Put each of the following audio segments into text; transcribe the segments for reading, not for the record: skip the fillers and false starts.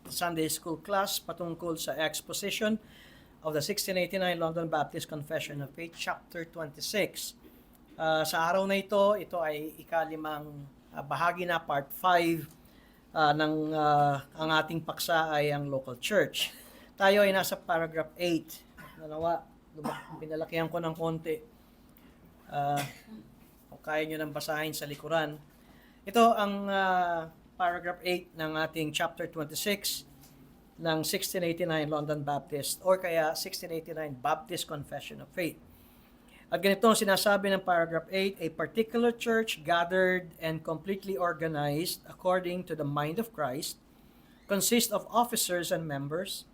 Sunday School class patungkol sa exposition of the 1689 London Baptist Confession of Faith, Chapter 26. Sa araw na ito ay ikalimang bahagi na, part 5 ang ating paksa ay ang local church. Tayo ay nasa paragraph 8. Pinalakihan ko ng konti. Kung kaya nyo nang basahin sa likuran. Ito ang paragraph 8 ng ating chapter 26 ng 1689 London Baptist or kaya 1689 Baptist Confession of Faith. At ganito ang sinasabi ng paragraph 8, a particular church gathered and completely organized according to the mind of Christ consists of officers and members,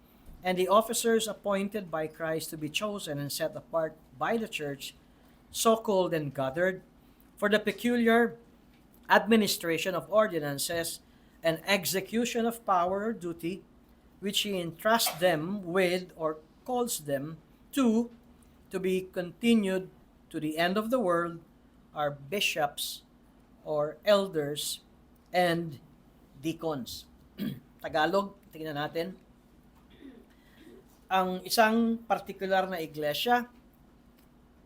and the officers appointed by Christ to be chosen and set apart by the church, so called and gathered, for the peculiar administration of ordinances and execution of power or duty, which he entrusts them with or calls them to be continued to the end of the world, are bishops or elders and deacons. Tagalog, tingnan natin. Ang isang partikular na iglesia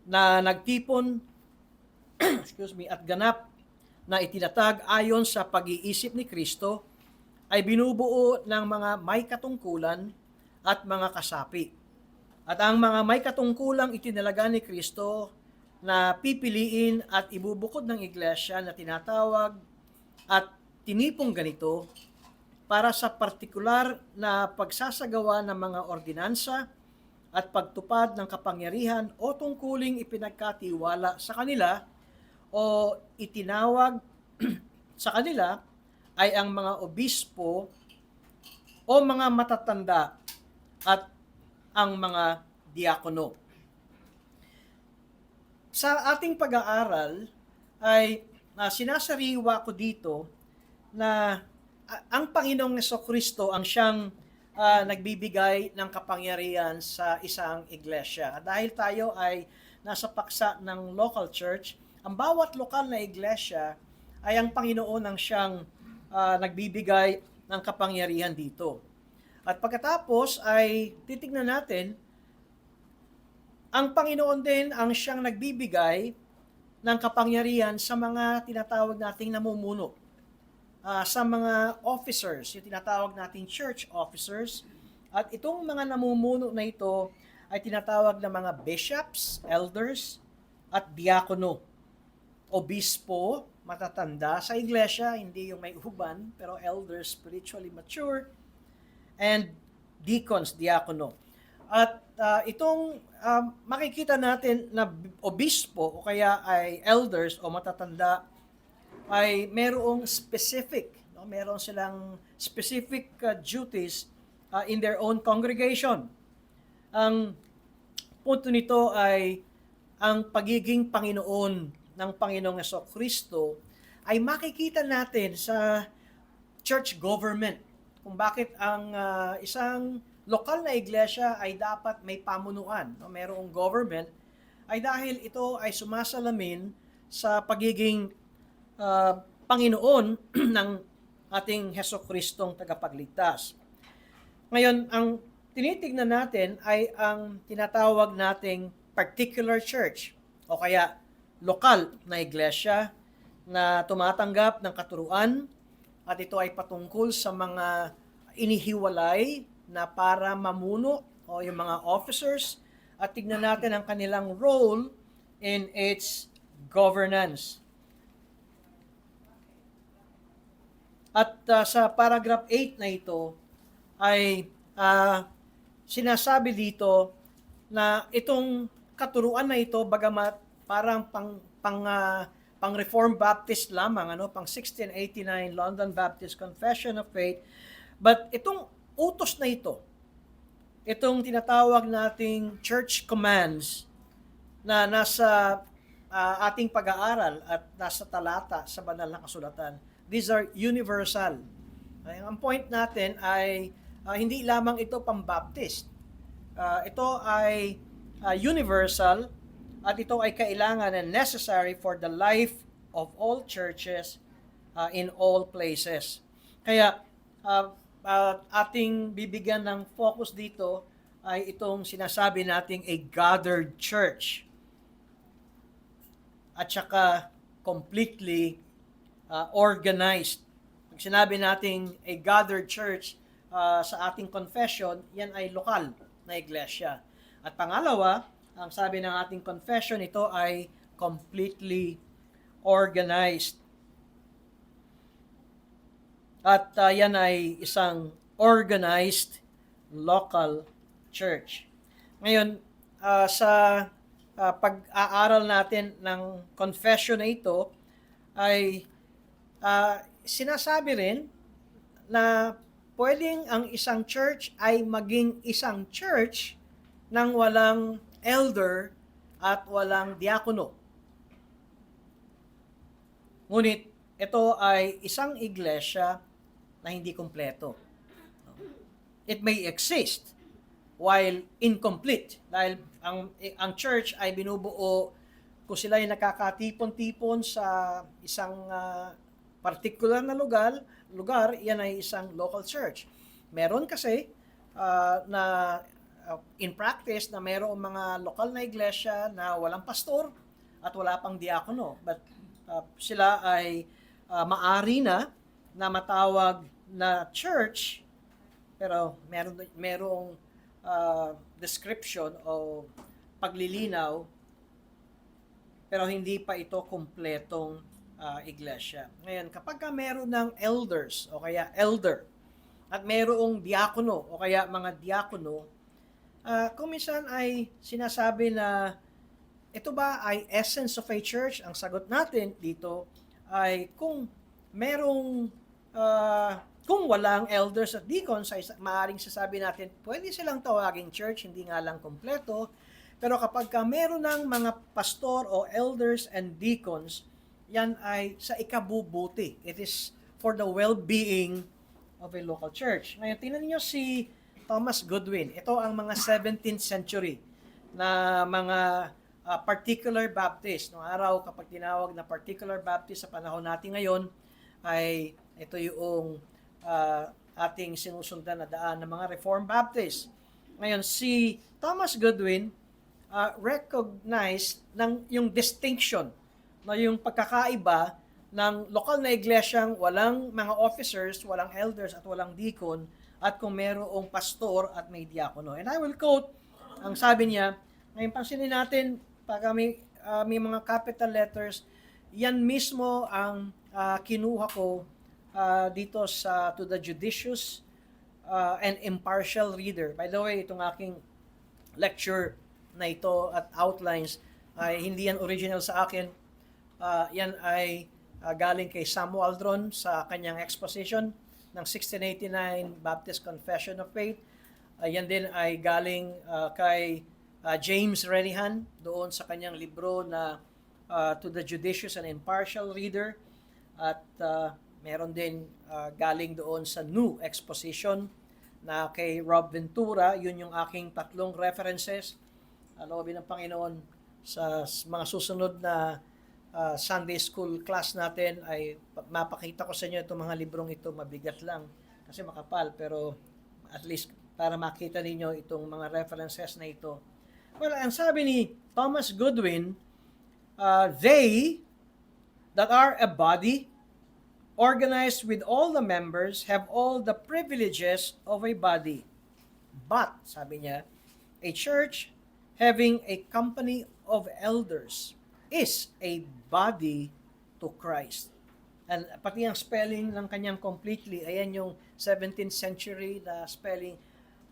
na nagtipon at ganap na itinatag ayon sa pag-iisip ni Kristo ay binubuo ng mga may katungkulan at mga kasapi. At ang mga may katungkulang itinalaga ni Kristo na pipiliin at ibubukod ng iglesia na tinatawag at tinipong ganito para sa partikular na pagsasagawa ng mga ordinansa at pagtupad ng kapangyarihan o tungkuling ipinagkatiwala sa kanila o itinawag sa kanila ay ang mga obispo o mga matatanda at ang mga diakono. Sa ating pag-aaral ay sinasariwa ko dito na ang Panginoong Jesucristo ang siyang nagbibigay ng kapangyarihan sa isang iglesia. Dahil tayo ay nasa paksa ng local church, ang bawat lokal na iglesia ay ang Panginoon ang siyang nagbibigay ng kapangyarihan dito. At pagkatapos ay titignan natin, ang Panginoon din ang siyang nagbibigay ng kapangyarihan sa mga tinatawag nating namumuno. Sa mga officers, yung tinatawag nating church officers. At itong mga namumuno na ito ay tinatawag na mga bishops, elders, at diakono. Obispo, matatanda sa iglesia, hindi yung may uban, pero elders, spiritually mature, and deacons, diakono. At itong makikita natin na obispo o kaya ay elders o matatanda ay merong specific, no? Meron silang specific duties in their own congregation. Ang punto nito ay ang pagiging Panginoon ng Panginoong Jesucristo ay makikita natin sa church government. Kung bakit ang isang lokal na iglesia ay dapat may pamunuan, no? Merong government, ay dahil ito ay sumasalamin sa pagiging Panginoon ng ating Jesucristong tagapagligtas. Ngayon, ang tinitignan natin ay ang tinatawag nating particular church o kaya lokal na iglesia na tumatanggap ng katuruan at ito ay patungkol sa mga inihiwalay na para mamuno o yung mga officers at tignan natin ang kanilang role in its governance. At sa paragraph 8 na ito ay sinasabi dito na itong katuruan na ito bagamat parang pang Reformed Baptist lamang, pang 1689 London Baptist Confession of Faith, but itong utos na ito, itong tinatawag nating church commands na nasa ating pag-aaral at nasa talata sa banal na kasulatan, these are universal. Ang point natin ay hindi lamang ito pang-Baptist. Ito ay universal at ito ay kailangan and necessary for the life of all churches in all places. Kaya ating bibigyan ng focus dito ay itong sinasabi nating a gathered church at saka completely organized. Pag sinabi nating a gathered church sa ating confession, yan ay lokal na iglesia. At pangalawa, ang sabi ng ating confession, ito ay completely organized. At yan ay isang organized local church. Ngayon, sa pag-aaral natin ng confession na ito, ay sinasabi rin na pwedeng ang isang church ay maging isang church nang walang elder at walang diakono. Ngunit ito ay isang iglesia na hindi kumpleto. It may exist while incomplete dahil ang church ay binubuo kung sila ay nakakatipon-tipon sa isang particular na lugar, yan ay isang local church. Meron kasi in practice na mayroong mga lokal na iglesia na walang pastor at wala pang diakono. But sila ay maari na matawag na church, pero merong description o paglilinaw, pero hindi pa ito kumpletong iglesia. Ngayon, kapag meron ng elders o kaya elder at merong diakono o kaya mga diakono, kung minsan ay sinasabi na ito ba ay essence of a church? Ang sagot natin dito ay kung merong kung walang elders at deacons, ay maaaring sasabi natin, pwede silang tawaging church, hindi nga lang kompleto. Pero kapag meron ng mga pastor o elders and deacons, yan ay sa ikabubuti. It is for the well-being of a local church. Ngayon, tingnan niyo si Thomas Goodwin. Ito ang mga 17th century na mga particular Baptist. Noong araw, kapag tinawag na particular Baptist sa panahon natin ngayon, ay ito yung ating sinusundan na daan ng mga Reformed Baptist. Ngayon, si Thomas Goodwin recognized yung distinction, yung pagkakaiba ng lokal na iglesyang walang mga officers, walang elders at walang deacon, at kung merong pastor at may diakono. And I will quote, ang sabi niya, ngayon pansinin natin, pag may mga capital letters, yan mismo ang kinuha ko dito to the judicious and impartial reader. By the way, itong aking lecture na ito at outlines ay hindi yan original sa akin. Yan ay galing kay Sam Waldron sa kanyang exposition ng 1689 Baptist Confession of Faith. Yan din ay galing kay James Renihan doon sa kanyang libro na To the Judicious and Impartial Reader. At meron din galing doon sa New Exposition na kay Rob Ventura. Yun yung aking tatlong references. Loobin ng Panginoon sa mga susunod na Sunday School class natin ay mapakita ko sa inyo itong mga librong ito. Mabigat lang kasi makapal, pero at least para makita ninyo itong mga references na ito. Well, ang sabi ni Thomas Goodwin, they that are a body organized with all the members have all the privileges of a body. But, sabi niya, a church having a company of elders is a body to Christ. And pati ang spelling ng kanyang completely, ayan yung 17th century na spelling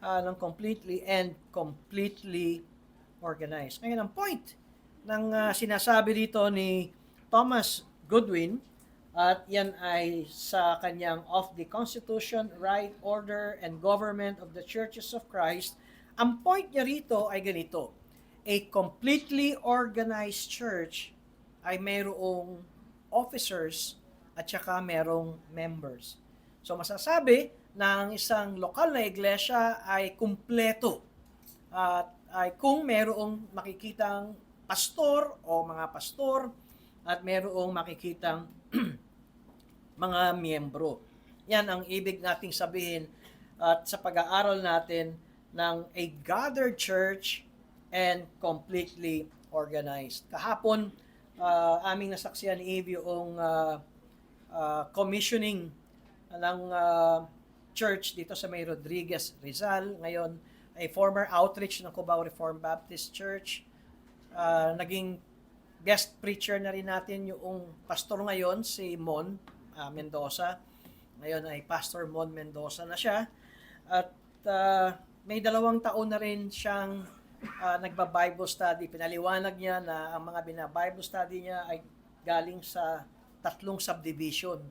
ng completely and completely organized. Ngayon, ang point ng sinasabi dito ni Thomas Goodwin, at yan ay sa kanyang Of the Constitution, Right, Order, and Government of the Churches of Christ, ang point niya rito ay ganito: a completely organized church ay mayroong officers at saka mayroong members. So masasabi na ang isang lokal na iglesia ay kumpleto at ay kung mayroong makikitang pastor o mga pastor at mayroong makikitang mga miyembro. Yan ang ibig nating sabihin at sa pag-aaral natin ng a gathered church and completely organized. Kahapon, aming nasaksihan ni Eve yung commissioning ng church dito sa May Rodriguez, Rizal. Ngayon ay former outreach ng Cubao Reformed Baptist Church. Naging guest preacher na rin natin yung pastor ngayon, si Mon Mendoza. Ngayon ay Pastor Mon Mendoza na siya. At may 2 taon na rin siyang nagba-Bible study. Pinaliwanag niya na ang mga bina-Bible study niya ay galing sa 3 subdivision.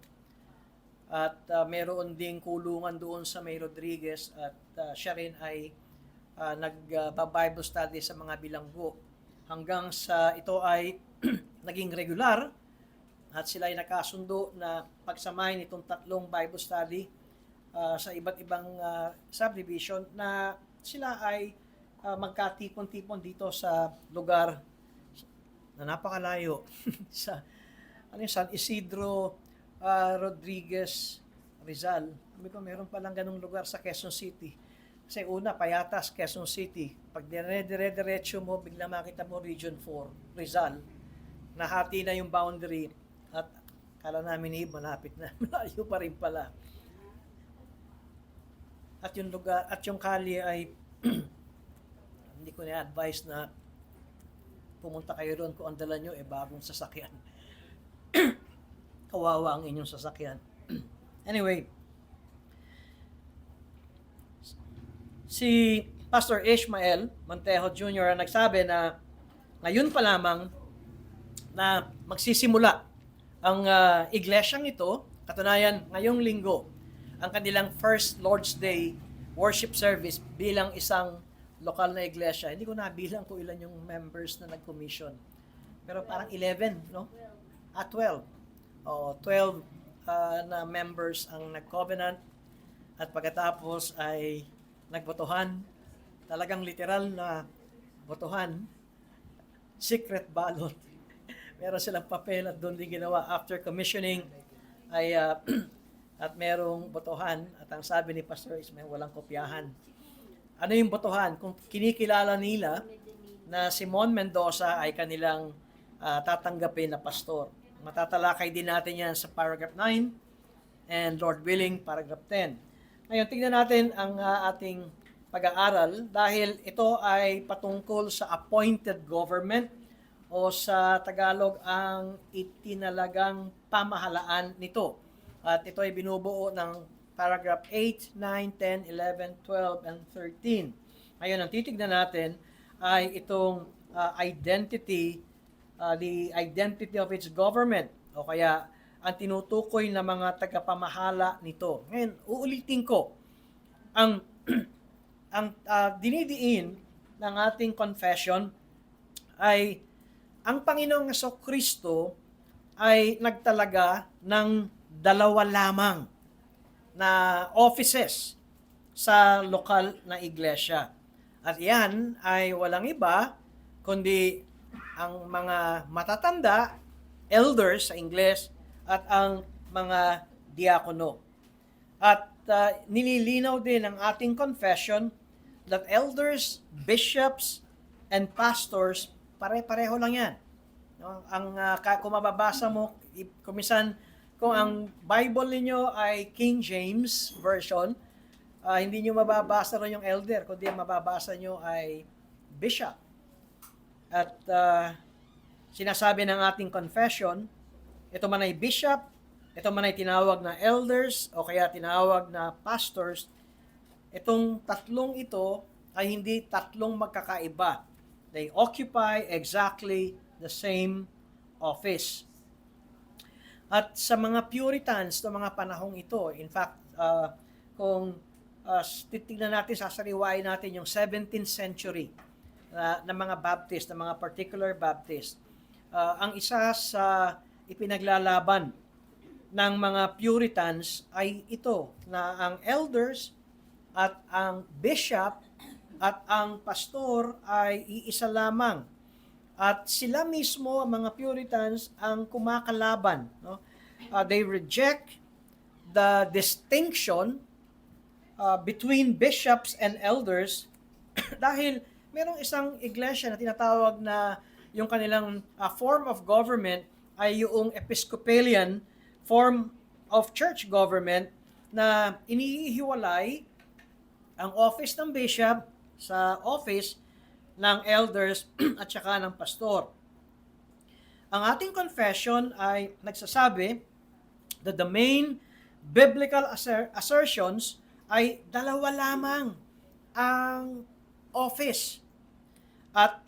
At meron ding kulungan doon sa May Rodriguez at siya rin ay nagba-Bible study sa mga bilanggo. Hanggang sa ito ay naging regular at sila ay nakasundo na pagsamahin itong 3 Bible study sa iba't ibang subdivision na sila ay magkatipon-tipon dito sa lugar na napakalayo sa San Isidro Rodriguez, Rizal. Sabi ko, meron palang ganung lugar sa Quezon City. Kasi una, Payatas, Quezon City. Pag dire-diretso mo, bigla makita mo Region 4, Rizal. Nahati na yung boundary at kala namin malapit na. Malayo pa rin pala. At yung lugar, at yung kalye ay hindi ko na-advise na pumunta kayo doon kung ang dala nyo bagong sasakyan. Kawawa ang inyong sasakyan. Anyway, si Pastor Ishmael Montejo Jr. ang nagsabi na ngayon pa lamang na magsisimula ang iglesyang ito. Katunayan, ngayong linggo, ang kanilang first Lord's Day worship service bilang isang lokal na iglesia. Hindi ko nabilang kung ilan yung members na nag-commission. Pero parang 11, no? 12. 12 na members ang nag-covenant at pagkatapos ay nagbotohan. Talagang literal na botohan. Secret ballot. Meron silang papel at doon din ginawa after commissioning ay at merong botohan at ang sabi ni Pastor Ismael, walang kopyahan. Ano yung botohan? Kung kinikilala nila na si Mon Mendoza ay kanilang tatanggapin na pastor. Matatalakay din natin yan sa paragraph 9 and Lord willing, paragraph 10. Ngayon, tingnan natin ang ating pag-aaral dahil ito ay patungkol sa appointed government o sa Tagalog ang itinalagang pamahalaan nito. At ito ay binubuo ng paragraph 8, 9, 10, 11, 12, and 13. Ngayon, ang titignan natin ay itong identity, the identity of its government o kaya ang tinutukoy na mga tagapamahala nito. Ngayon, uulitin ko, ang dinidiin ng ating confession ay ang Panginoong Jesucristo ay nagtalaga ng 2 lamang na offices sa lokal na iglesia. At yan ay walang iba kundi ang mga matatanda, elders sa Ingles, at ang mga diakono. At nililinaw din ng ating confession that elders, bishops, and pastors, pare-pareho lang yan. No? Kung mababasa mo, kumisan, kung ang Bible ninyo ay King James Version, hindi nyo mababasa rin yung elder, kundi ang mababasa nyo ay bishop. At sinasabi ng ating confession, ito man ay bishop, ito man ay tinawag na elders, o kaya tinawag na pastors, itong 3 ito ay hindi 3 magkakaiba. They occupy exactly the same office. At sa mga Puritans ng mga panahong ito, in fact, kung titignan natin, sasariwain natin yung 17th century na mga Baptist, na mga particular Baptist, ang isa sa ipinaglalaban ng mga Puritans ay ito, na ang elders at ang bishop at ang pastor ay iisa lamang. At sila mismo, ang mga Puritans, ang kumakalaban. No? They reject the distinction between bishops and elders dahil merong isang iglesia na tinatawag na yung kanilang form of government ay yung Episcopalian form of church government na inihiwalay ang office ng bishop sa office ng elders at saka ng pastor. Ang ating confession ay nagsasabi that the main biblical assertions ay dalawa lamang ang office. At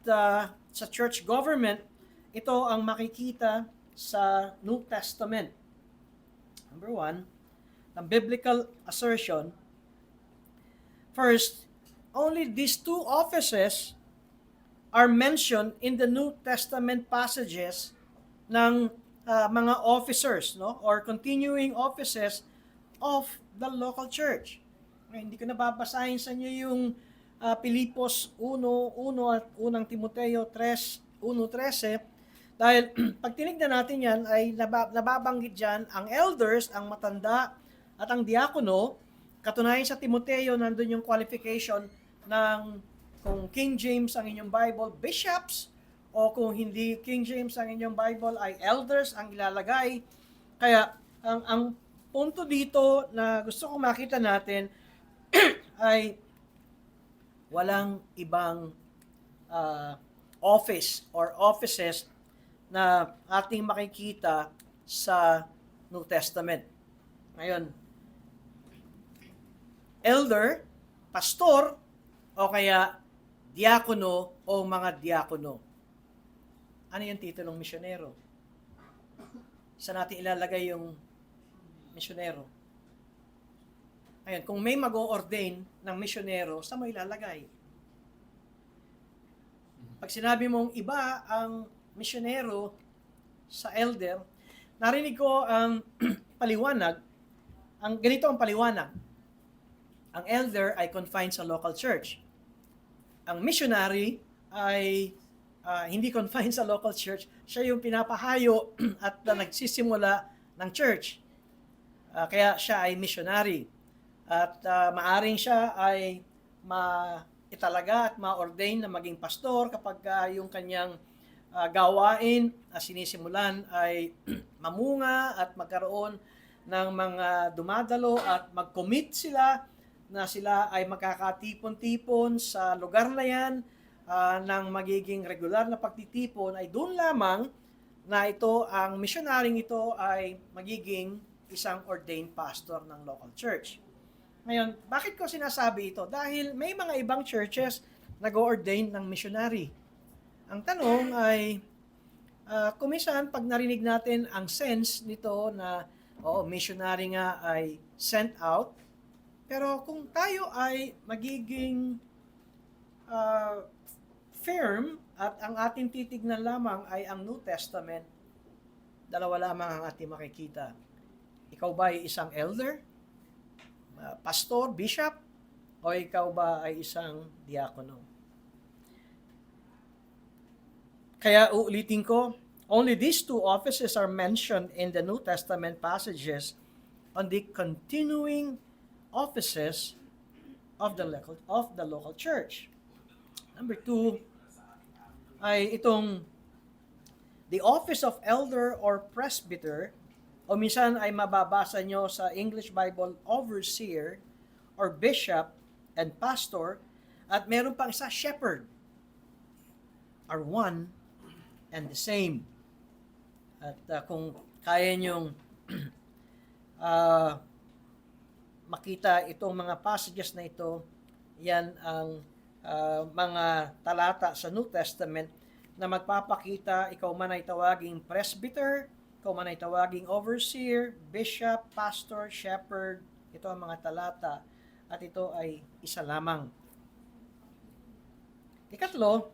sa church government, ito ang makikita sa New Testament. Number 1, ang biblical assertion. First, only these two offices are mentioned in the New Testament passages ng mga officers, no, or continuing offices of the local church. Hindi ko nababasahin sa inyo yung Pilipos 1:1 at 1 Timoteo 3:1-13 dahil pag tinignan natin yan ay nababanggit dyan ang elders, ang matanda at ang diakono. Katunayan sa Timoteo, nandun yung qualification ng kung King James ang inyong Bible, bishops, o kung hindi King James ang inyong Bible ay elders ang ilalagay. Kaya ang punto dito na gusto kong makita natin ay walang ibang office or offices na ating makikita sa New Testament. Ngayon, elder, pastor, o kaya diakono o mga diakono. Ano yung titulong misyonero? Saan natin ilalagay yung misyonero? Ayun, kung may mag-o-ordain ng misyonero, saan mo ilalagay? Pag sinabi mong iba ang misyonero sa elder, narinig ko ang paliwanag, ganito ang paliwanag. Ang elder ay confined sa local church. Ang missionary ay hindi confined sa local church. Siya yung pinapahayo at nagsisimula ng church. Kaya siya ay missionary. At maaring siya ay italaga at ma-ordain na maging pastor kapag yung kanyang gawain sinisimulan ay mamunga at magkaroon ng mga dumadalo at mag-commit sila na sila ay makakatipon-tipon sa lugar na yan ng magiging regular na pagtitipon ay doon lamang na ito, ang missionaryong ito ay magiging isang ordained pastor ng local church. Ngayon, bakit ko sinasabi ito? Dahil may mga ibang churches nag-ordain ng missionary. Ang tanong ay, kumisan pag narinig natin ang sense nito na, missionary nga ay sent out, pero kung tayo ay magiging firm at ang ating titignan lamang ay ang New Testament, dalawa lamang ang ating makikita. Ikaw ba ay isang elder, pastor, bishop, o ikaw ba ay isang diakono? Kaya uulitin ko, only these two offices are mentioned in the New Testament passages on the continuing offices of the local church. Number 2 ay itong the office of elder or presbyter, o minsan ay mababasa nyo sa English Bible, overseer or bishop and pastor, at meron pang isa, shepherd, are one and the same. At kung kaya nyong makita itong mga passages na ito, yan ang mga talata sa New Testament na magpapakita ikaw man ay tawaging presbyter, ikaw man ay tawaging overseer, bishop, pastor, shepherd, ito ang mga talata at ito ay isa lamang. Ikatlo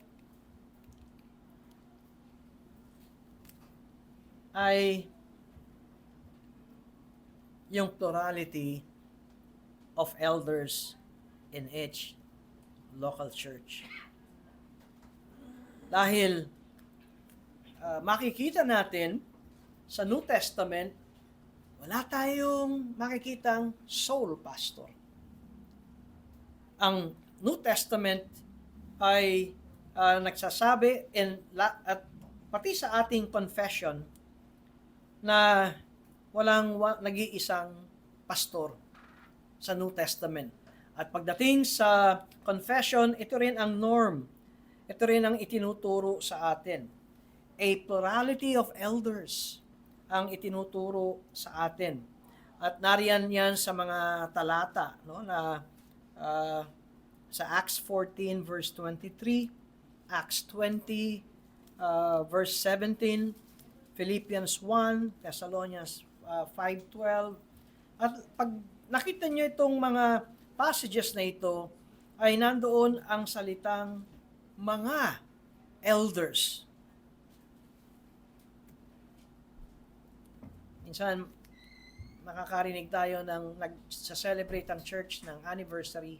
ay yung plurality of elders in each local church. Dahil makikita natin sa New Testament wala tayong makikitang soul pastor. Ang New Testament ay nagsasabi at pati sa ating confession na walang nag-iisang pastor sa New Testament. At pagdating sa confession, ito rin ang norm. Ito rin ang itinuturo sa atin. A plurality of elders ang itinuturo sa atin. At nariyan yan sa mga talata, no, na sa Acts 14 verse 23, Acts 20 verse 17, Philippians 1, Thessalonians 5:12. At pag nakita niyo itong mga passages na ito, ay nandoon ang salitang mga elders. Minsan, makakarinig tayo ng nag-celebrate ang church ng anniversary,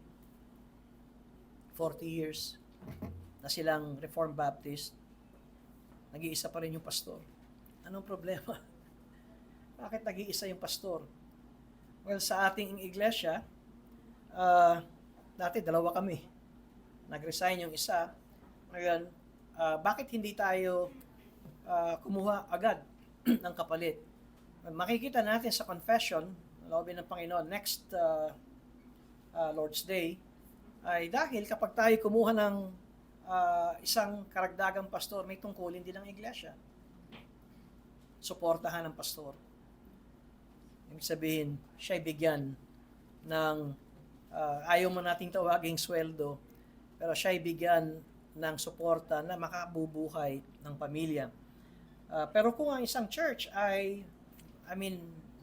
40 years na silang Reformed Baptist. Nag-iisa pa rin yung pastor. Anong problema? Bakit nag-iisa yung pastor? Well, sa ating iglesia, dati dalawa kami. Nag-resign yung isa. Ngayon, bakit hindi tayo kumuha agad ng kapalit? Makikita natin sa confession, loobin ng Panginoon, next Lord's Day, ay dahil kapag tayo kumuha ng isang karagdagang pastor, may tungkulin din ang iglesia. Suportahan ng pastor. Ibig sabihin, siya'y bigyan ng, ayaw mo nating tawaging sweldo, pero siya'y bigyan ng suporta na makabubuhay ng pamilya. Pero kung ang isang church ay,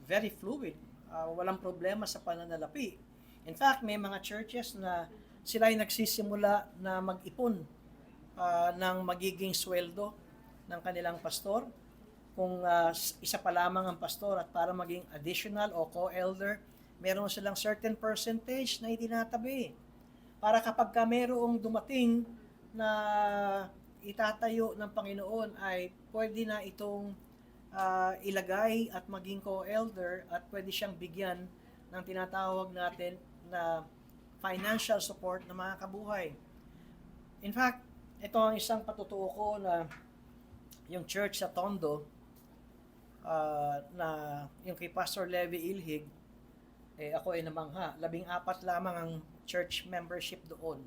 very fluid, walang problema sa pananalapi. In fact, may mga churches na sila ay nagsisimula na mag-ipon ng magiging sweldo ng kanilang pastor. Kung isa pa lamang ang pastor at para maging additional o co-elder, meron silang certain percentage na itinatabi. Para kapag mayroong dumating na itatayo ng Panginoon ay pwede na itong ilagay at maging co-elder at pwede siyang bigyan ng tinatawag natin na financial support na mga kabuhay. In fact, ito ang isang patutuo ko na yung church sa Tondo, na yung kay Pastor Levi Ilhig, ako ay namangha. 14 lamang ang church membership doon.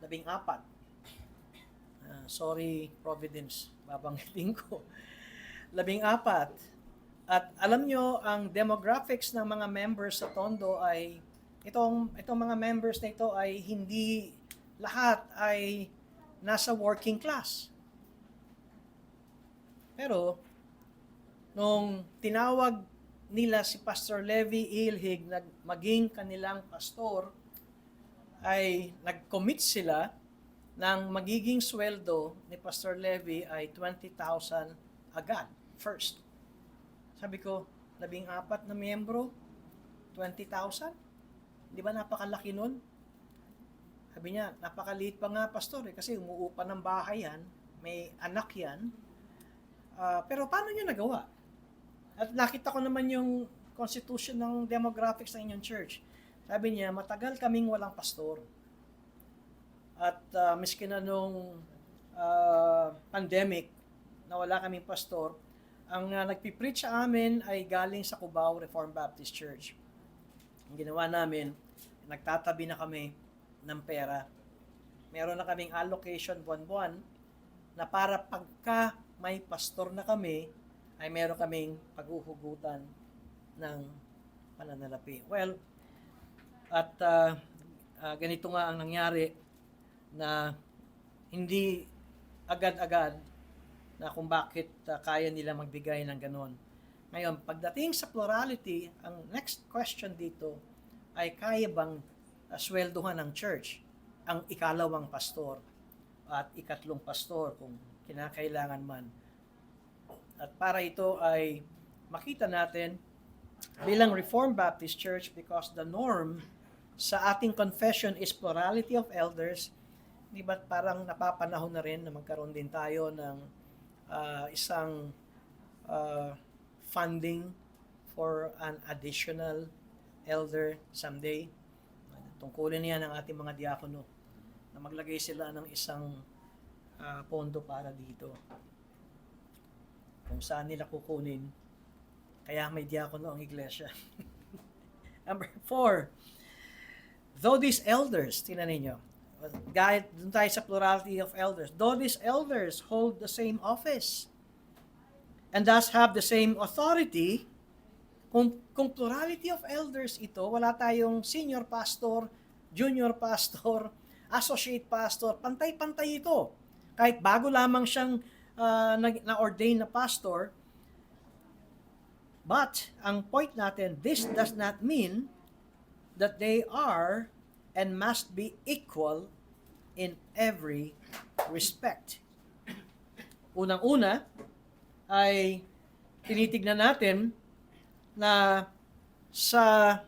14. Sorry, Providence, babanggitin ko. 14. At alam nyo, ang demographics ng mga members sa Tondo ay, itong mga members na ito ay hindi lahat ay nasa working class. Pero, nung tinawag nila si Pastor Levi Ilhig na maging kanilang pastor, ay nag-commit sila ng magiging sweldo ni Pastor Levi ay 20,000 agad, first. Sabi ko, 14 na miyembro, 20,000? Di ba napakalaki nun? Sabi niya, napakaliit pa nga, pastor, kasi umuupa ng bahay yan, may anak yan. Pero paano niya nagawa? At nakita ko naman yung constitution ng demographics ng inyong church. Sabi niya, matagal kaming walang pastor. At miski na nung pandemic, na wala kaming pastor, ang nagpipreach sa amin ay galing sa Cubao Reformed Baptist Church. Ang ginawa namin, nagtatabi na kami ng pera. Meron na kaming allocation buwan-buwan na para pagka may pastor na kami, ay meron kaming paghuhugutan ng pananalapi. Well, at ganito nga ang nangyari na hindi agad-agad na kung bakit kaya nila magbigay ng ganon. Ngayon, pagdating sa plurality, ang next question dito ay kaya bang swelduhan ng church ang ikalawang pastor at ikatlong pastor kung kinakailangan man. At para ito ay makita natin bilang Reformed Baptist Church, because the norm sa ating confession is plurality of elders, di ba parang napapanahon na rin na magkaroon din tayo ng isang funding for an additional elder someday. Tungkulin niya ng ating mga diakono na maglagay sila ng isang pondo para dito. Kung saan nila kukunin. Kaya may diakono ang iglesia. Number 4, though these elders, tingnan ninyo, kahit dun tayo sa plurality of elders, though these elders hold the same office and thus have the same authority, kung plurality of elders ito, wala tayong senior pastor, junior pastor, associate pastor, pantay-pantay ito. Kahit bago lamang siyang na-ordain na pastor, but ang point natin, this does not mean that they are and must be equal in every respect. Unang-una ay tinitignan natin na sa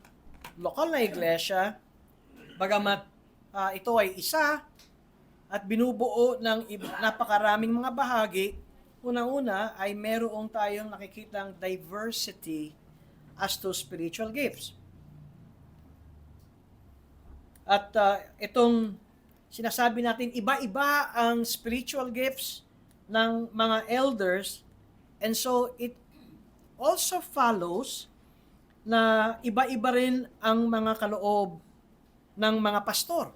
lokal na iglesia, bagamat ito ay isa at binubuo ng napakaraming mga bahagi, unang-una ay merong tayong nakikitang diversity as to spiritual gifts. At itong sinasabi natin, iba-iba ang spiritual gifts ng mga elders, and so it also follows na iba-iba rin ang mga kaloob ng mga pastor.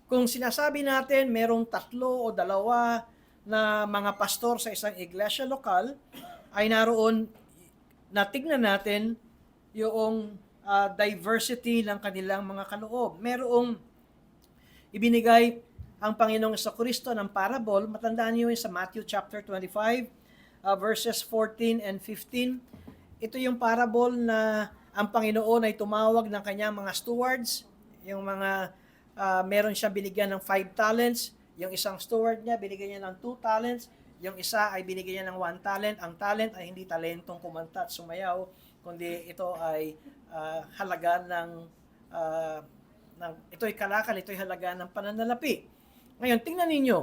Kung sinasabi natin merong 3 o 2 na mga pastor sa isang iglesia lokal, ay naroon natignan natin yung diversity ng kanilang mga kaloob. Merong ibinigay ang Panginoong Jesucristo ng parable. Matandaan niyo sa Matthew chapter 25, verses 14 and 15. Ito yung parable na ang Panginoon ay tumawag ng kanyang mga stewards, yung mga meron siya binigyan ng 5 talents, yung isang steward niya binigyan niya ng 2 talents, yung isa ay binigyan niya ng 1 talent. Ang talent ay hindi talentong kumanta at sumayaw, kundi ito ay halaga ito'y kalakal, ito'y halaga ng pananalapi. Ngayon, tingnan ninyo,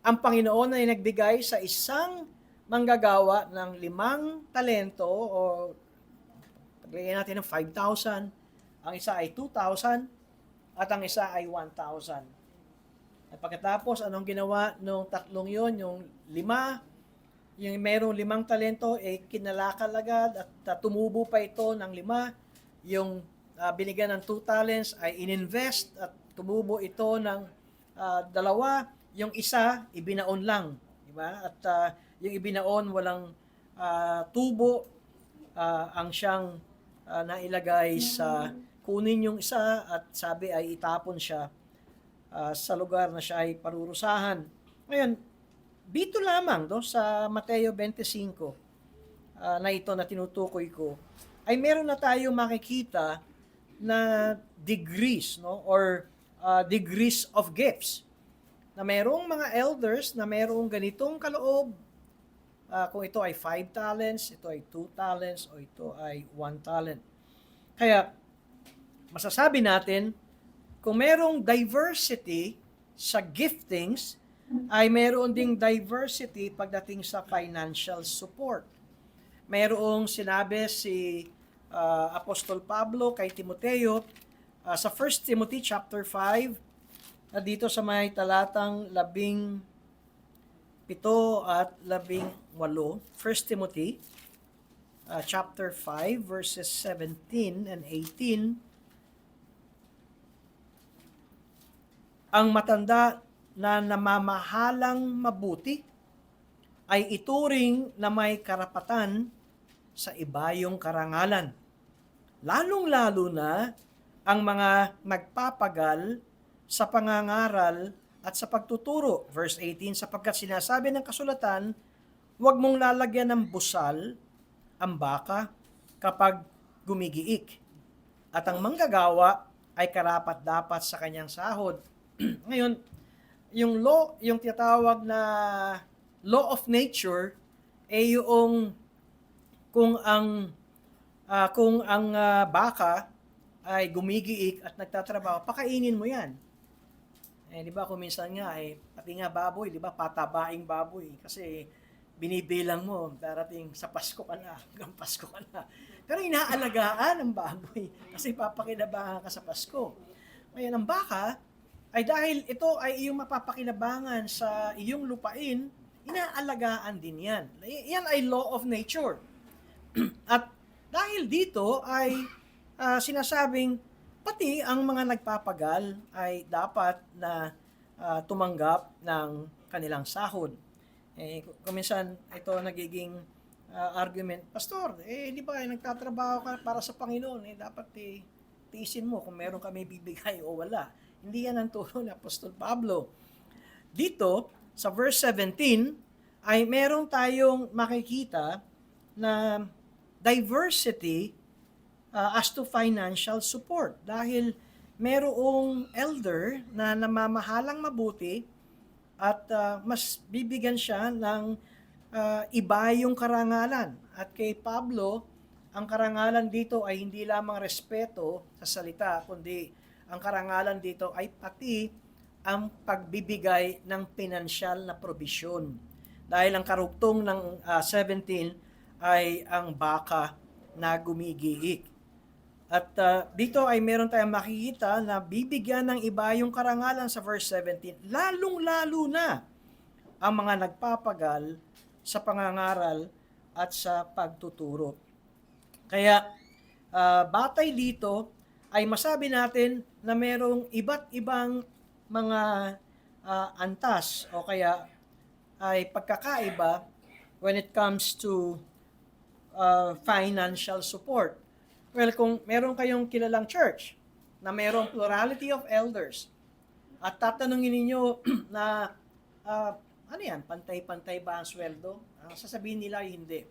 ang Panginoon ay nagbigay sa isang manggagawa ng 5 talento o paglagay natin ng 5,000, ang isa ay 2,000 at ang isa ay 1,000. At pagkatapos, anong ginawa nung 3 yon, yung 5, yung merong 5 talento, kinalakal agad at tumubo pa ito ng 5. Yung binigyan ng 2 talents ay ininvest at tumubo ito ng 2. Yung isa, ibinaon lang. Diba? At yung ibinaon, walang tubo, ang siyang nailagay sa kunin yung isa at sabi ay itapon siya sa lugar na siya ay parurusahan. Ngayon, dito lamang sa Mateo 25 na ito na tinutukoy ko, ay meron na tayong makikita na degrees, or degrees of gifts. Na merong mga elders na merong ganitong kaloob, kung ito ay 5 talents, ito ay 2 talents, o ito ay 1 talent. Kaya, masasabi natin, kung merong diversity sa giftings, ay meron ding diversity pagdating sa financial support. Mayroong sinabi si Apostol Pablo kay Timoteo sa 1 Timothy chapter 5, na dito sa may talatang 17 at 18. 1 Timothy chapter 5 verses 17 and 18. Ang matanda na namamahalang mabuti ay ituring na may karapatan sa ibayong karangalan. Lalong-lalo na ang mga nagpapagal sa pangangaral at sa pagtuturo. Verse 18, sapagkat sinasabi ng kasulatan, huwag mong lalagyan ng busal ang baka kapag gumigiik. At ang manggagawa ay karapat-dapat sa kanyang sahod. Ngayon, yung law, yung tinatawag na law of nature, ay yung kung ang baka ay gumigiik at nagtatrabaho, pakainin mo yan. Di ba kung minsan nga, pati nga baboy, di ba, patabaing baboy. Kasi binibilang mo, darating sa Pasko ka na, hanggang Pasko ka na. Pero inaalagaan ang baboy kasi papakinabangan ka sa Pasko. Ngayon, ang baka, ay dahil ito ay iyong mapapakinabangan sa iyong lupain, inaalagaan din yan. Yan ay law of nature. At dahil dito ay sinasabing pati ang mga nagpapagal ay dapat na tumanggap ng kanilang sahod. Kuminsan ito nagiging argument, Pastor, hindi ba nagtatrabaho ka para sa Panginoon? Dapat tiisin mo kung meron kami bibigay o wala. Hindi yan ang turo ni Apostol Pablo. Dito, sa verse 17, ay meron tayong makikita na diversity as to financial support. Dahil merong elder na namamahalang mabuti at mas bibigyan siya ng iba yung karangalan. At kay Pablo, ang karangalan dito ay hindi lamang respeto sa salita, kundi ang karangalan dito ay pati ang pagbibigay ng pinansyal na probisyon. Dahil ang karugtong ng 17 ay ang baka na gumigiik. At dito ay meron tayong makikita na bibigyan ng iba yung karangalan sa verse 17, lalong-lalo na ang mga nagpapagal sa pangangaral at sa pagtuturo. Kaya batay dito ay masabi natin na merong iba't ibang mga antas o kaya ay pagkakaiba when it comes to financial support. Well, kung meron kayong kilalang church na merong plurality of elders at tatanungin ninyo na ano yan, pantay-pantay ba ang sweldo? Sasabihin nila hindi.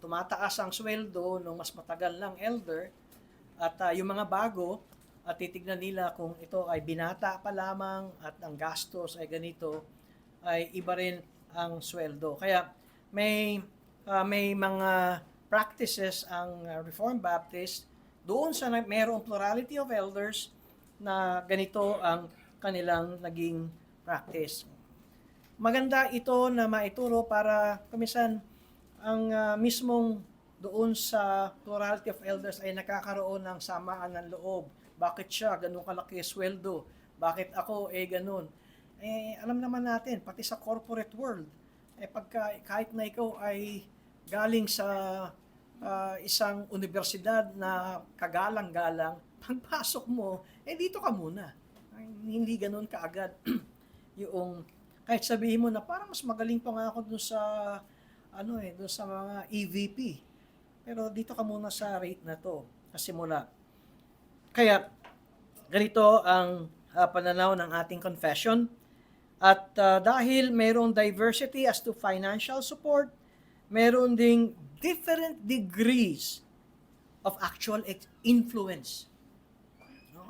Tumataas ang sweldo nung mas matagal ng elder at yung mga bago at titignan nila kung ito ay binata pa lamang at ang gastos ay ganito, ay iba rin ang sweldo. Kaya may mga practices ang Reformed Baptist doon sa mayroong plurality of elders na ganito ang kanilang naging practice. Maganda ito na maituro para kumisan ang mismong doon sa plurality of elders ay nakakaroon ng samaan ng loob. Bakit siya ganun kalaki sweldo? Bakit ako ganun? Alam naman natin, pati sa corporate world, kahit na ikaw ay galing sa isang universidad na kagalang-galang, pagpasok mo, dito ka muna. Hindi ganun kaagad yung kahit sabihin mo na parang mas magaling pa nga ako doon sa doon sa mga EVP. Pero dito ka muna sa rate na to, sa simula. Kaya ganito ang pananaw ng ating confession. At dahil mayroong diversity as to financial support, mayroon ding different degrees of actual influence.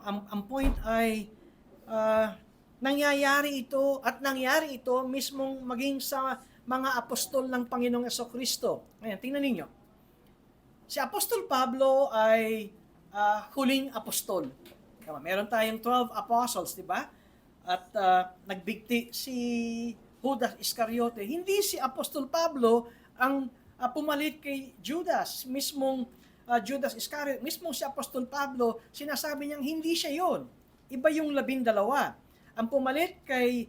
Ang point ay nangyayari ito mismong maging sa mga apostol ng Panginoong Jesucristo. Ngayon, tingnan ninyo. Si Apostol Pablo ay huling apostol. Meron tayong 12 apostles, di ba? At nagbigti si Judas Iscariote. Hindi si Apostol Pablo ang pumalit kay Judas, mismong Judas Iscariot, mismong si Apostol Pablo, sinasabi niyang hindi siya yon. Iba yung 12. Ang pumalit kay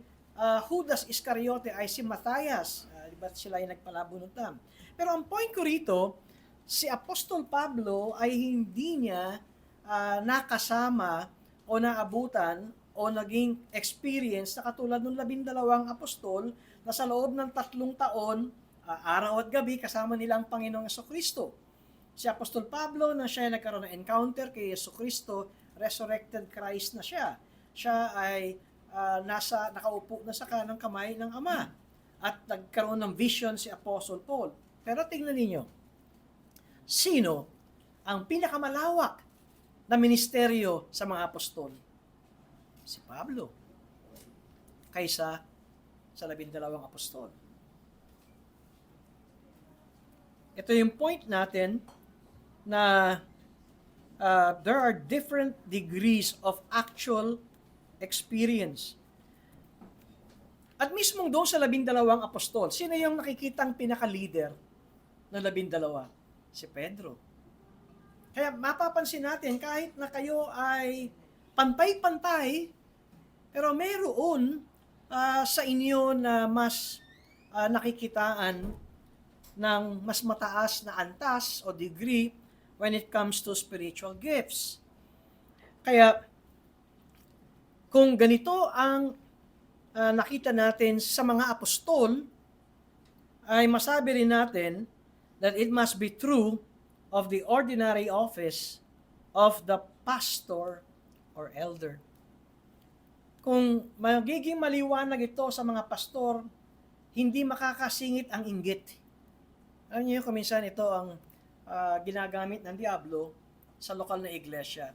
Judas Iscariote ay si Matthias. Di ba sila ay nagpalabunutan? Pero ang point ko rito, si Apostol Pablo ay hindi niya nakasama o naabutan o naging experience na katulad ng 12 apostol na sa loob ng 3 taon, araw at gabi, kasama nila ang Panginoong Jesucristo. Si Apostol Pablo, na siya nagkaroon ng encounter kay Jesucristo, resurrected Christ na siya. Siya ay nakaupo na sa kanang kamay ng Ama. At nagkaroon ng vision si Apostle Paul. Pero tingnan ninyo, sino ang pinakamalawak na ministeryo sa mga apostol? Si Pablo. Kaysa sa 12 apostol. Ito yung point natin na there are different degrees of actual experience. At mismong doon sa 12 apostol, sino yung nakikitang pinaka-leader ng 12? Si Pedro. Kaya mapapansin natin, kahit na kayo ay pantay-pantay, pero mayroon sa inyo na mas nakikitaan ng mas mataas na antas o degree when it comes to spiritual gifts. Kaya, kung ganito ang nakita natin sa mga apostol, ay masabi rin natin that it must be true of the ordinary office of the pastor or elder. Kung magiging maliwanag ito sa mga pastor, hindi makakasingit ang inggit. Alam niyo, kuminsan ito ang ginagamit ng Diablo sa lokal na iglesia.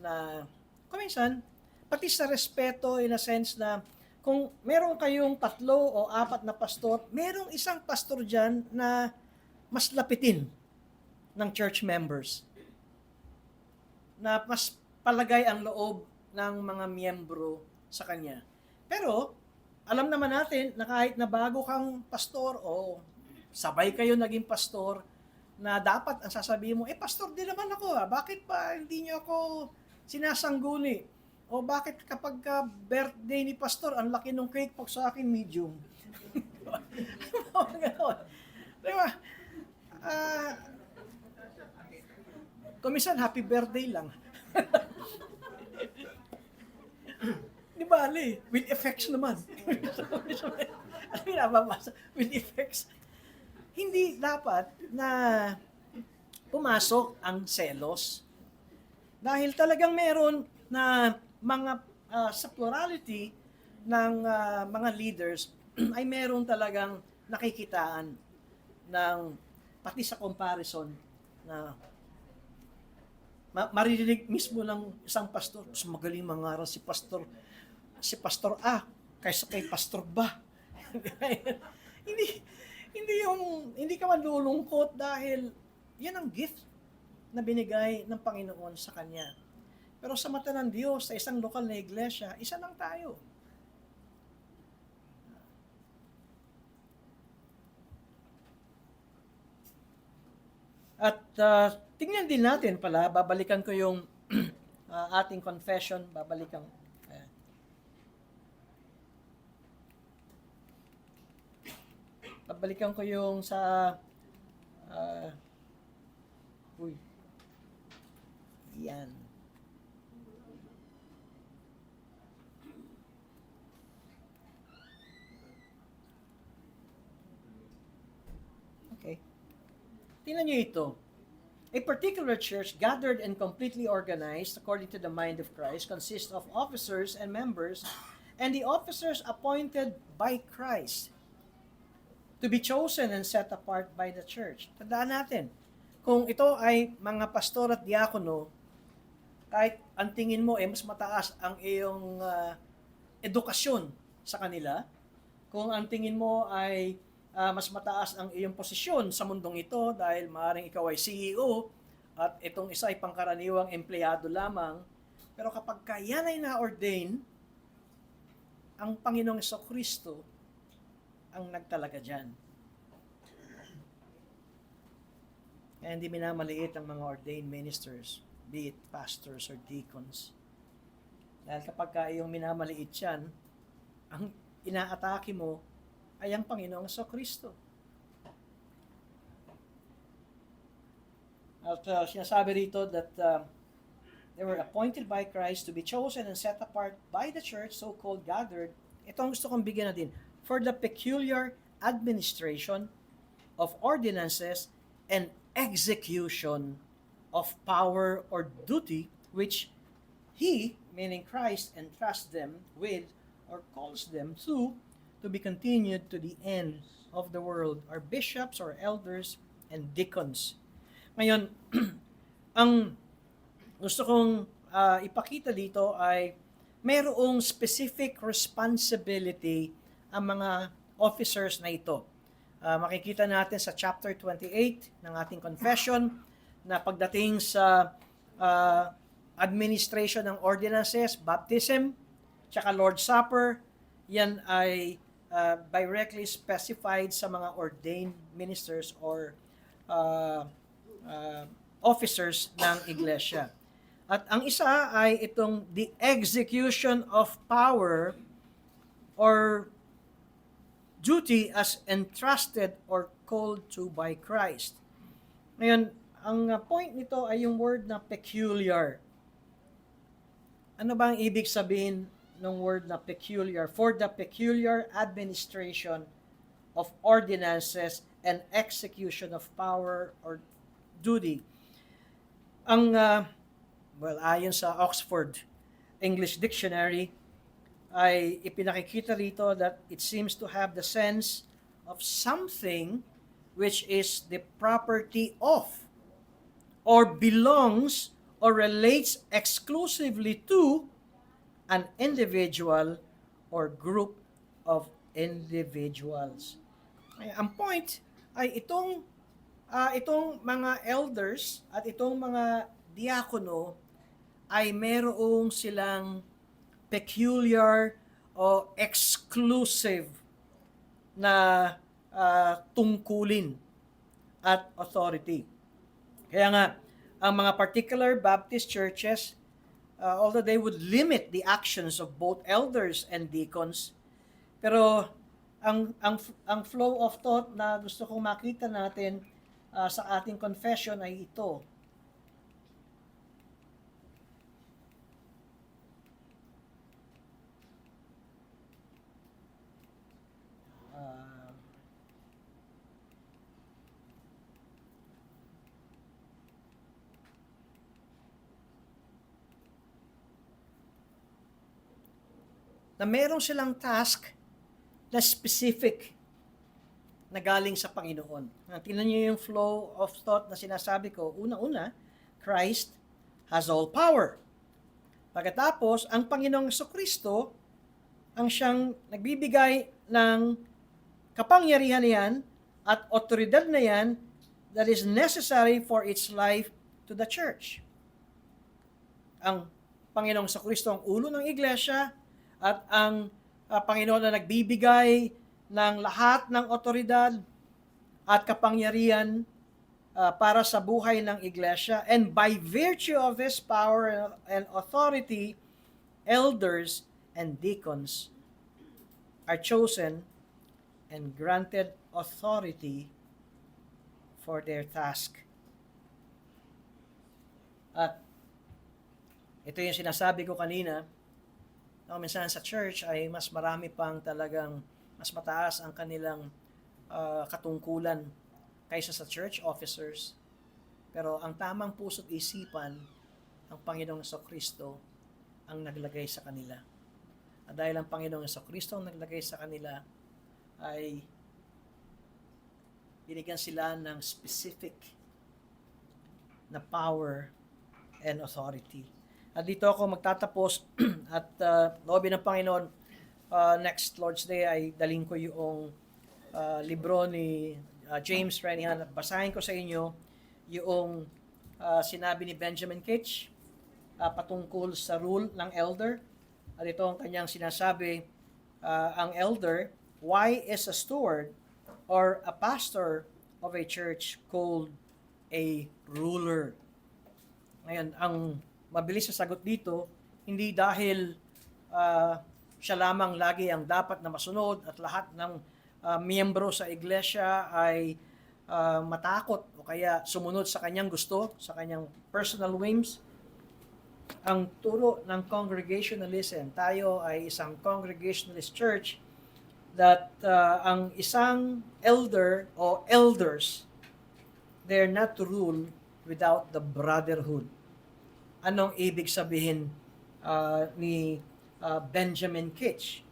Na kuminsan, pati sa respeto in a sense na kung meron kayong 3 o 4 na pastor, merong isang pastor dyan na mas lapitin ng church members. Na mas palagay ang loob ng mga miyembro sa kanya. Pero, alam naman natin na kahit na bago kang pastor o sabay kayo naging pastor, na dapat ang sasabihin mo, pastor din naman ako bakit pa hindi niyo ako sinasangguni? O bakit kapag birthday ni pastor, ang laki ng cake, pag sa akin medium? Diba? Kumisan, happy birthday lang. Di ba, Ali? With effects naman. Ano yung nababasa? With effects. Hindi dapat na pumasok ang selos. Dahil talagang meron na mga sa plurality ng mga leaders ay meron talagang nakikitaan ng pati sa comparison na maririnig mismo ng isang pastor, mas magaling mangaral si pastor A kaysa kay pastor B. hindi ka malulungkot dahil yan ang gift na binigay ng Panginoon sa kanya. Pero sa mata ng Diyos, sa isang lokal na iglesia, isa lang tayo. At tingnan din natin pala, babalikan ko yung ating confession, babalikan ko yung sa yan. Okay. Tingnan niyo ito. A particular church, gathered and completely organized according to the mind of Christ, consists of officers and members, and the officers appointed by Christ to be chosen and set apart by the church. Tandaan natin, kung ito ay mga pastor at diakono, kahit ang tingin mo mas mataas ang iyong edukasyon sa kanila, kung ang tingin mo ay mas mataas ang iyong posisyon sa mundong ito dahil maaaring ikaw ay CEO at itong isa ay pangkaraniwang empleyado lamang, pero kapag yan ay na-ordain, ang Panginoong Jesucristo ang nagtalaga dyan. Kaya hindi minamaliit ang mga ordained ministers, be it pastors or deacons. Dahil kapag iyong minamaliit yan, ang inaatake mo ay ang Panginoong Jesucristo. At sinasabi rito that they were appointed by Christ to be chosen and set apart by the church, so-called gathered. Ito ang gusto kong bigyan natin. For the peculiar administration of ordinances and execution of power or duty which He, meaning Christ, entrusts them with or calls them to be continued to the end of the world, are bishops or elders and deacons. Ngayon, ang gusto kong ipakita dito ay mayroong specific responsibility ang mga officers na ito. Makikita natin sa chapter 28 ng ating confession na pagdating sa administration ng ordinances, baptism, tsaka Lord's Supper, yan ay directly specified sa mga ordained ministers or uh, uh, officers ng iglesia. At ang isa ay itong the execution of power or duty as entrusted or called to by Christ. Ngayon, ang point nito ay yung word na peculiar. Ano ba ang ibig sabihin ng word na peculiar? For the peculiar administration of ordinances and execution of power or duty. Ang ayon sa Oxford English Dictionary, ay ipinakikita rito that it seems to have the sense of something which is the property of or belongs or relates exclusively to an individual or group of individuals. Ang point ay itong mga elders at itong mga diakono ay merong silang peculiar o exclusive na tungkulin at authority. Kaya nga, ang mga particular Baptist churches, although they would limit the actions of both elders and deacons, pero ang flow of thought na gusto kong makita natin sa ating confession ay ito. Na meron silang task na specific na galing sa Panginoon. Tingnan niyo yung flow of thought na sinasabi ko. Una-una, Christ has all power. Pagkatapos, ang Panginoong Jesucristo ang siyang nagbibigay ng kapangyarihan niyan at otoridad na yan that is necessary for its life to the church. Ang Panginoong Jesucristo ang ulo ng iglesia at ang Panginoon na nagbibigay ng lahat ng otoridad at kapangyarihan para sa buhay ng iglesia. And by virtue of this power and authority, elders and deacons are chosen and granted authority for their task. At ito yung sinasabi ko kanina, minsan sa church ay mas marami pang talagang mas mataas ang kanilang katungkulan kaysa sa church officers. Pero ang tamang puso't isipan, ang Panginoong Jesucristo ang naglagay sa kanila. At dahil ang Panginoong Jesucristo ang naglagay sa kanila, ay binigyan sila ng specific na power and authority. At dito ako magtatapos at loobin ng Panginoon, next Lord's Day ay daling ko yung libro ni James Renihan at basahin ko sa inyo yung sinabi ni Benjamin Kitch patungkol sa rule ng elder. At ito ang kanyang sinasabi, ang elder, why is a steward or a pastor of a church called a ruler? Ngayon, ang mabilis sa sagot dito, hindi dahil siya lamang lagi ang dapat na masunod at lahat ng miyembro sa iglesia ay matakot o kaya sumunod sa kanyang gusto, sa kanyang personal whims. Ang turo ng congregationalism, tayo ay isang congregationalist church that ang isang elder o elders, they're not to rule without the brotherhood. Anong ibig sabihin ni Benjamin Kitch?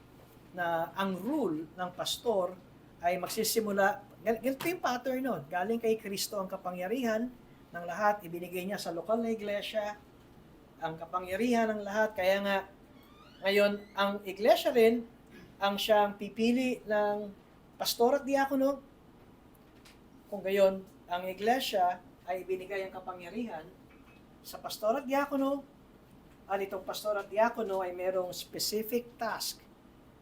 Na ang rule ng pastor ay magsisimula, ganito yung pattern nun, galing kay Kristo ang kapangyarihan ng lahat, ibinigay niya sa lokal na iglesia, ang kapangyarihan ng lahat, kaya nga ngayon ang iglesia rin ang siyang pipili ng pastor at diakono. Kung gayon, ang iglesia ay ibinigay ang kapangyarihan sa pastor at diakono, at itong pastor at diakono ay merong specific task,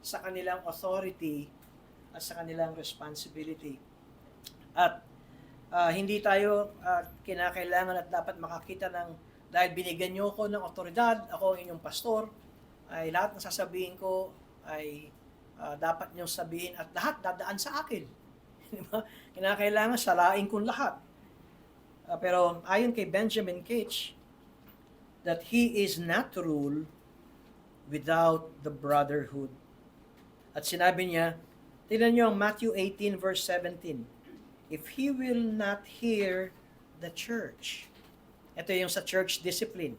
sa kanilang authority at sa kanilang responsibility. At hindi tayo kinakailangan at dapat makakita ng dahil binigyan niyo ako ng otoridad, ako ang inyong pastor, ay lahat ng sasabihin ko ay dapat niyong sabihin at lahat dadaan sa akin. Diba? Kinakailangan salain kong lahat. Pero ayon kay Benjamin Cage, that he is not to rule without the brotherhood. At sinabi niya, tingnan niyo ang Matthew 18 verse 17. If he will not hear the church. Ito yung sa church discipline.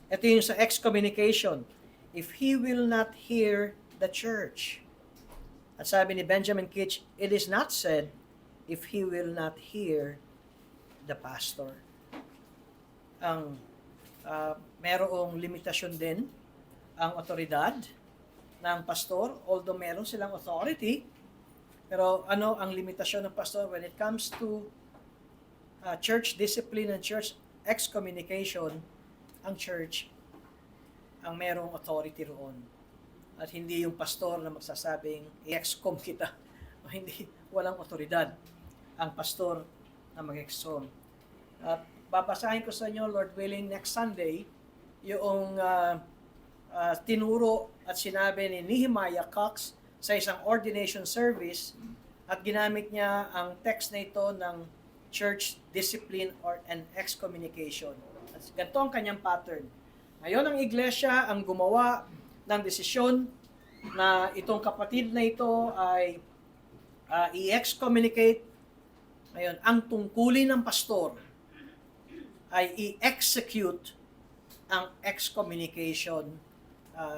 Ito yung sa excommunication. If he will not hear the church. At sabi ni Benjamin Cage, it is not said if he will not hear the pastor. Ang merong limitasyon din ang otoridad ng pastor, although meron silang authority, pero ano ang limitasyon ng pastor when it comes to church discipline and church excommunication? Ang church ang merong authority roon. At hindi yung pastor na magsasabing i-excom kita. O hindi, walang otoridad ang pastor na mag-excom. At babasahin ko sa inyo, Lord willing, next Sunday, yung tinuro at sinabi ni Nehemiah Cox sa isang ordination service at ginamit niya ang text na ito ng church discipline and excommunication. At ganito ang kanyang pattern. Ngayon ang iglesia ang gumawa ng desisyon na itong kapatid na ito ay i-excommunicate. Ngayon, ang tungkulin ng pastor ay i-execute ang excommunication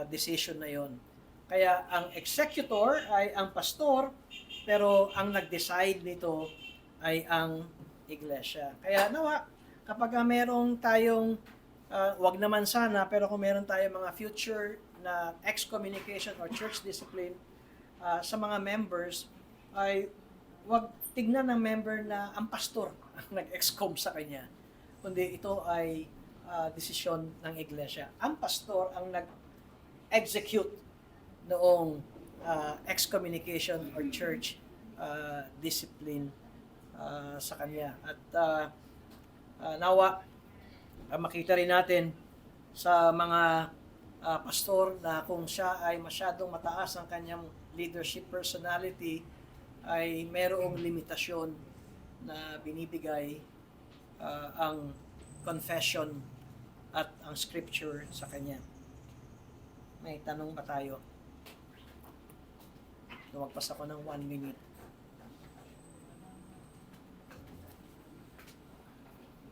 decision na yon. Kaya ang executor ay ang pastor, pero ang nag-decide nito ay ang iglesia. Kaya nawa, kapag merong tayong, wag naman sana, pero kung meron tayong mga future na excommunication or church discipline sa mga members, ay wag tignan ng member na ang pastor ang nag-excom sa kanya, kundi ito ay desisyon ng iglesia. Ang pastor ang nag-execute noong excommunication or church discipline sa kanya. At nawa, makita rin natin sa mga pastor na kung siya ay masyadong mataas ang kanyang leadership personality, ay mayroong limitasyon na binibigay ang confession at ang scripture sa kanya. May tanong ba tayo? Lumagpas ako ng 1 minute.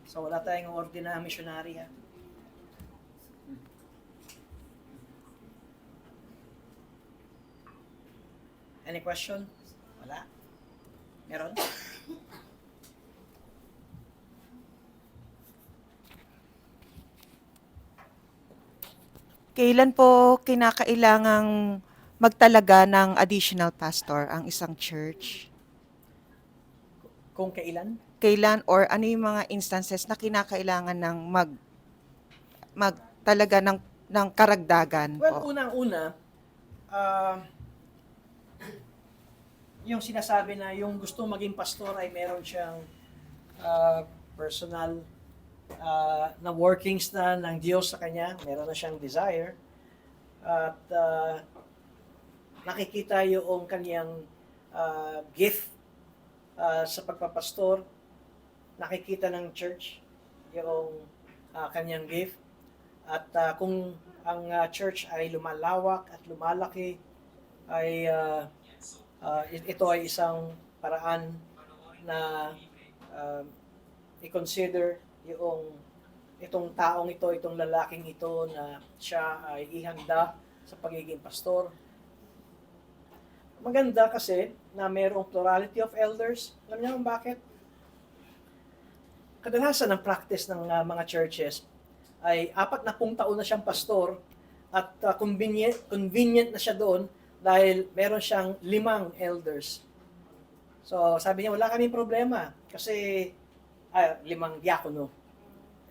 So wala tayong ordinary missionary ha. Any question? Wala? Meron? Kailan po kinakailangang magtalaga ng additional pastor ang isang church? Kung kailan? Kailan or ano yung mga instances na kinakailangan ng magtalaga ng karagdagan Well, po? unang-una, yung sinasabi na yung gusto maging pastor ay meron siyang personal na workings na ng Diyos sa kanya, meron na siyang desire, at nakikita yung kanyang gift sa pagpapastor, nakikita ng church yung kanyang gift, at kung ang church ay lumalawak at lumalaki, ay ito ay isang paraan na i-consider itong taong ito, itong lalaking ito na siya ay ihanda sa pagiging pastor. Maganda kasi na mayroong plurality of elders. Alam niyo kung bakit? Kadalasan ang practice ng mga churches ay 40 taon na siyang pastor at convenient na siya doon dahil meron siyang 5 elders. So sabi niya, wala kaming problema kasi 5 diakono.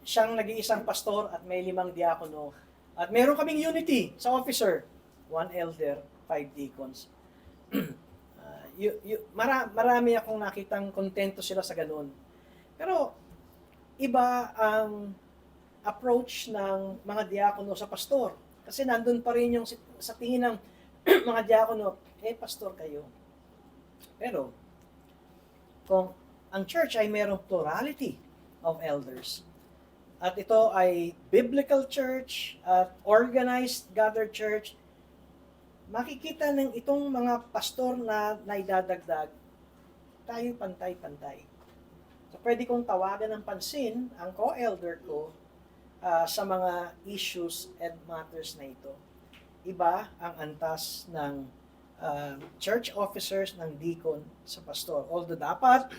Siyang nag-iisang pastor at may 5 diakono. At meron kaming unity sa officer. 1 elder, 5 deacons. Marami akong nakitang kontento sila sa ganun. Pero iba ang approach ng mga diakono sa pastor. Kasi nandun pa rin yung sa tingin ng mga diakono, pastor kayo. Pero kung ang church ay mayroong plurality of elders, at ito ay biblical church at organized gathered church, makikita ng itong mga pastor na naidadagdag, tayo pantay-pantay. So, pwede kong tawagan ng pansin ang co-elder ko sa mga issues and matters na ito. Iba ang antas ng church officers ng deacon sa pastor. Although dapat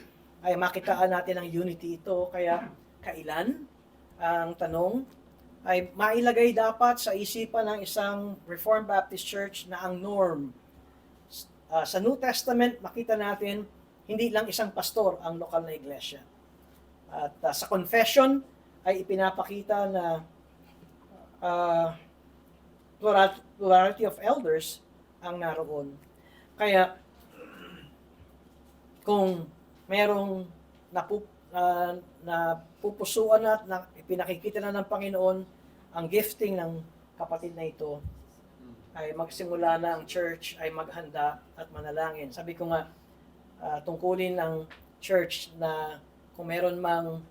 ay makitaan natin ang unity ito, kaya kailan ang tanong ay mailagay dapat sa isipan ng isang Reformed Baptist Church na ang norm. Sa New Testament, makita natin, hindi lang isang pastor ang lokal na iglesia. At sa confession, ay ipinapakita na plurality of elders ang naroon. Kaya, kung merong napupusuan at pinakikita na ng Panginoon ang gifting ng kapatid na ito, ay magsimula na ang church ay maghanda at manalangin. Sabi ko nga, tungkulin ng church na kung meron mang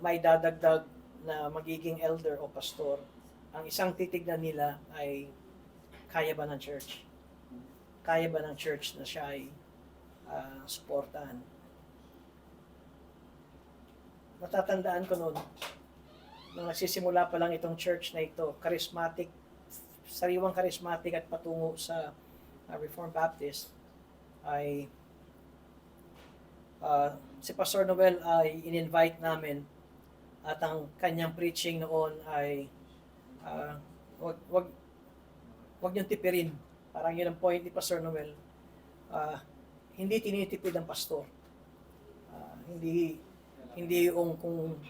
may dadagdag na magiging elder o pastor, ang isang titignan nila ay kaya ba ng church? Kaya ba ng church na siya ay suportahan? Natatandaan ko noon, nung nagsisimula pa lang itong church na ito, charismatic, sariwang charismatic at patungo sa Reformed Baptist, ay si Pastor Noel ay in-invite namin at ang kanyang preaching noon ay wag niyong tipirin. Parang yun ang point ni Pastor Noel. Hindi tinitipid ang pastor. Hindi yung kung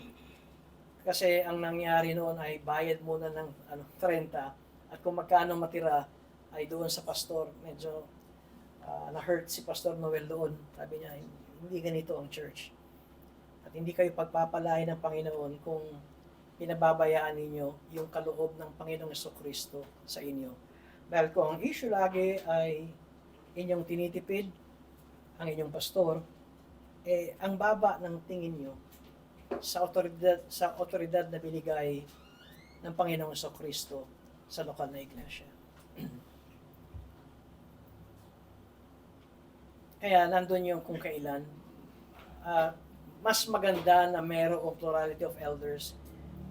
kasi ang nangyari noon ay bayad muna ng 30 at kung magkano matira ay doon sa pastor. Medyo na-hurt si Pastor Noel doon. Sabi niya, hindi ganito ang church. At hindi kayo pagpapalain ng Panginoon kung pinababayaan ninyo yung kaloob ng Panginoong Jesucristo sa inyo. Dahil kung ang issue lagi ay inyong tinitipid ang inyong pastor, ang baba ng tingin nyo sa otoridad na binigay ng Panginoong Jesucristo sa lokal na iglesia. Kaya nandun yung kung kailan mas maganda na mayroong plurality of elders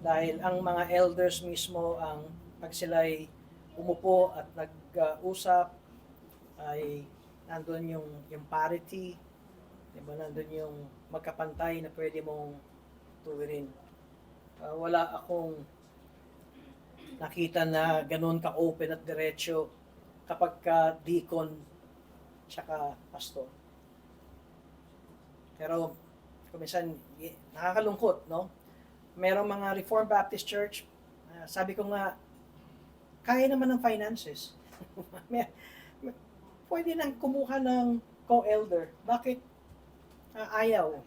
dahil ang mga elders mismo ang pag sila'y umupo at nag-usap ay nandun yung parity, diba? Nandun yung magkapantay na pwede mong tuwirin. Wala akong nakita na ganun ka-open at diretso kapag ka-deacon tsaka pastor. Pero kuminsan nakakalungkot, no? Merong mga Reformed Baptist Church, sabi ko nga, kaya naman ng finances. Pwede nang kumuha ng co-elder. Bakit ayaw?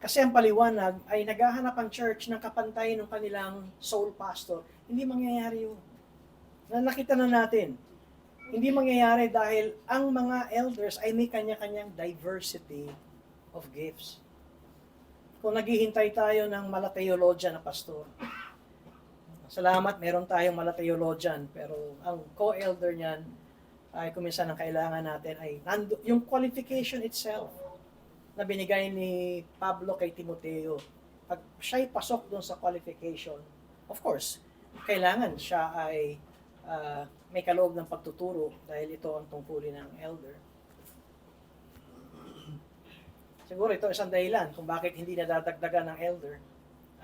Kasi ang paliwanag ay naghahanap ang church ng kapantay ng kanilang sole pastor. Hindi mangyayari yun. Nakita na natin. Hindi mangyayari dahil ang mga elders ay may kanya-kanyang diversity of gifts. Kung naghihintay tayo ng mala-theologian na pastor, salamat, meron tayong mala-theologian, pero ang co-elder niyan ay kuminsan ang kailangan natin ay yung qualification itself na binigay ni Pablo kay Timoteo. Pag siya'y pasok doon sa qualification, of course, kailangan siya ay may kaloob ng pagtuturo dahil ito ang tungkulin ng elder. Siguro ito isang dahilan kung bakit hindi nadadagdagan ng elder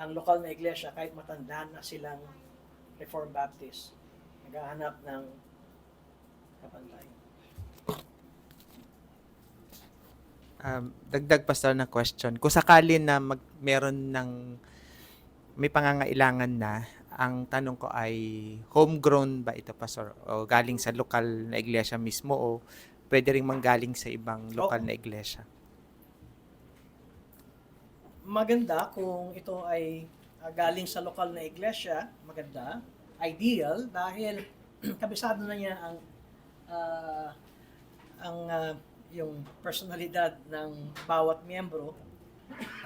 ang lokal na iglesia kahit matandaan na silang Reformed Baptist. Naghahanap ng kapantay. Dagdag pastor na question. Kung sakali na meron ng may pangangailangan na, Ang tanong ko ay homegrown ba ito, Pastor? O galing sa lokal na iglesia mismo o pwede ring manggaling sa ibang lokal na iglesia? Maganda kung ito ay galing sa lokal na iglesia, maganda, ideal, dahil kabisado na niya ah, yung personalidad ng bawat miyembro.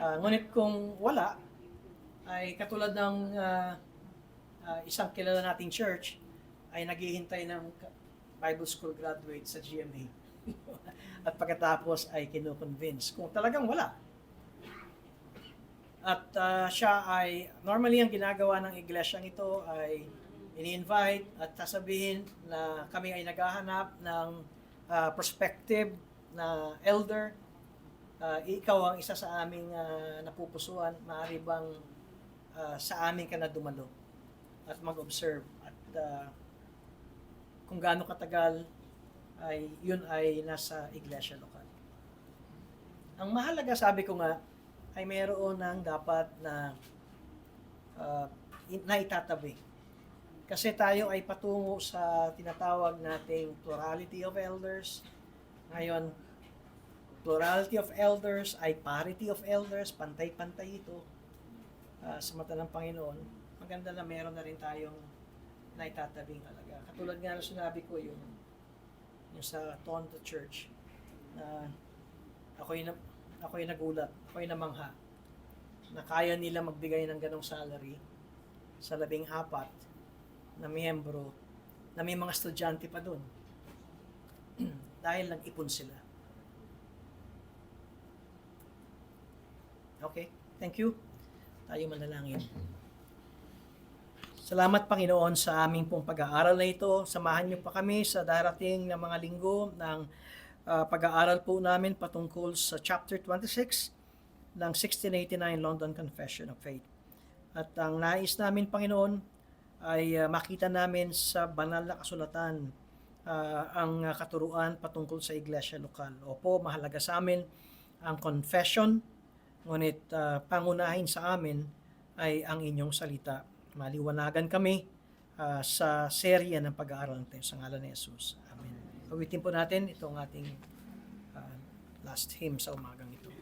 Ngunit kung wala, ay katulad ng isang kilala nating church ay naghihintay ng Bible School graduate sa GMA. At pagkatapos ay kino-convince kung talagang wala. At siya ay, normally ang ginagawa ng iglesyang ito ay ini-invite at sasabihin na kami ay naghahanap ng prospective na elder. Ikaw ang isa sa aming napupusuan, maaari bang sa amin ka na dumalo at mag-observe at kung gaano katagal ay yun ay nasa iglesia lokal. Ang mahalaga, sabi ko nga, ay mayroon ng dapat na naitatabi. Kasi tayo ay patungo sa tinatawag nating plurality of elders. Ngayon, plurality of elders ay parity of elders, pantay-pantay ito sa mata ng Panginoon. Maganda na meron na rin tayong naitatabing alaga. Katulad nga na sinabi ko yung sa Toronto Church na ako'y nagulat, ako'y namangha na kaya nila magbigay ng ganong salary sa 14 na miyembro na may mga estudyante pa doon dahil nag-ipon sila. Okay, thank you. Tayo manalangin. Salamat, Panginoon, sa aming pong pag-aaral na ito. Samahan niyo pa kami sa darating na mga linggo ng pag-aaral po namin patungkol sa chapter 26 ng 1689 London Confession of Faith. At ang nais namin, Panginoon, ay makita namin sa banal na kasulatan ang katuruan patungkol sa iglesia lokal. Opo, mahalaga sa amin ang confession, ngunit pangunahin sa amin ay ang inyong salita. Maliwanagan kami sa serye ng pag-aaral natin sa ngalan ni Jesus. Amen. Pawitin po natin itong ating last hymn sa umagang ito.